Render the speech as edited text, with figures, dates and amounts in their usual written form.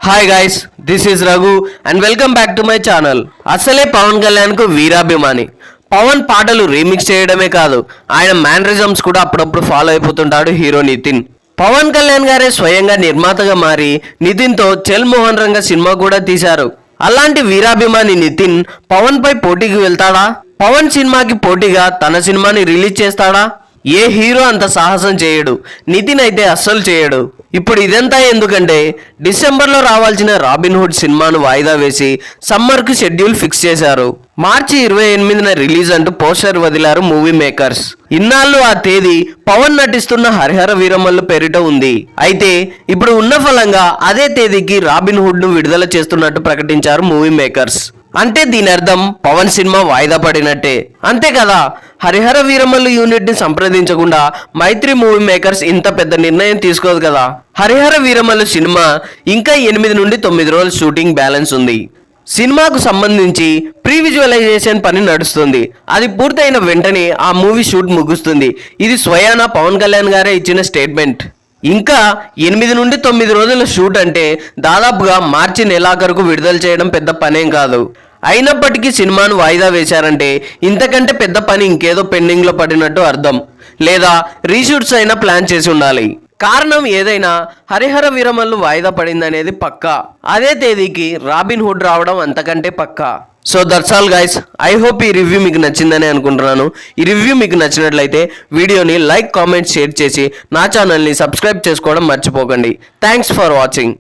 Hi guys, this is Raghu and welcome back to my channel. అసలే పవన్ కళ్యాణ్ కు వీరాభిమాని. పవన్ పాటలు remix చేయడమే కాదు, ఆయన మేనరిజమ్స్ కూడా అప్పుడప్పుడు ఫాలో అయిపోతుంటాడు హీరో నితిన్. పవన్ కళ్యాణ్ గారే స్వయంగా నిర్మాతగా మారి నితిన్తో చెల్ మోహన్ రంగ సినిమా కూడా తీశారు. అలాంటి వీరాభిమాని నితిన్ పవన్ పై పోటీకి వెళ్తాడా? పవన్ సినిమాకి పోటీగా తన సినిమాని రిలీజ్ చేస్తాడా? ఏ హీరో అంత సాహసం చేయడు, నితిన్ అయితే అస్సలు చేయడు. ఇప్పుడు ఇదంతా ఎందుకంటే డిసెంబర్లో రావాల్సిన రాబిన్హుడ్ సినిమాను వాయిదా వేసి సమ్మర్కు షెడ్యూల్ ఫిక్స్ చేశారు. మార్చి 28న రిలీజ్ అంటూ పోస్టర్ వదిలారు మూవీ మేకర్స్. ఇన్నాళ్ళు ఆ తేదీ పవన్ నటిస్తున్న హరిహర వీరమల్లు పేరిట ఉంది. అయితే ఇప్పుడు ఉన్న ఫలంగా అదే తేదీకి రాబిన్హుడ్ ను విడుదల చేస్తున్నట్టు ప్రకటించారు మూవీ మేకర్స్. అంటే దీని అర్థం పవన్ సినిమా వాయిదా పడినట్టే, అంతే కదా. హరిహర వీరమల్లు యూనిట్ ని సంప్రదించకుండా మైత్రి మూవీ మేకర్స్ ఇంత పెద్ద నిర్ణయం తీసుకోదు కదా. హరిహర వీరమల్లు సినిమా ఇంకా 8 నుండి 9 రోజుల షూటింగ్ బ్యాలెన్స్ ఉంది. సినిమాకు సంబంధించి ప్రీ విజువలైజేషన్ పని నడుస్తుంది. అది పూర్తయిన వెంటనే ఆ మూవీ షూట్ ముగుస్తుంది. ఇది స్వయానా పవన్ కళ్యాణ్ గారే ఇచ్చిన స్టేట్మెంట్. ఇంకా 8 నుండి 9 రోజుల షూట్ అంటే దాదాపుగా మార్చి నెలాఖరుకు విడుదల చేయడం పెద్ద పనేం కాదు. అయినప్పటికీ సినిమాను వాయిదా వేశారంటే ఇంతకంటే పెద్ద పని ఇంకేదో పెండింగ్లో పడినట్టు అర్థం, లేదా రీషూట్స్ అయినా ప్లాన్ చేసి ఉండాలి. కారణం ఏదైనా హరిహర వీరమల్లు వాయిదా పడిందనేది పక్కా. అదే తేదీకి రాబిన్హుడ్ రావడం అంతకంటే పక్కా. So that's all guys. I hope ఈ రివ్యూ మీకు నచ్చిందని అనుకుంటున్నాను. ఈ రివ్యూ మీకు నచ్చినట్లయితే వీడియోని లైక్, కామెంట్, షేర్ చేసి నా ఛానల్ని సబ్స్క్రైబ్ చేసుకోవడం మర్చిపోకండి. Thanks for watching.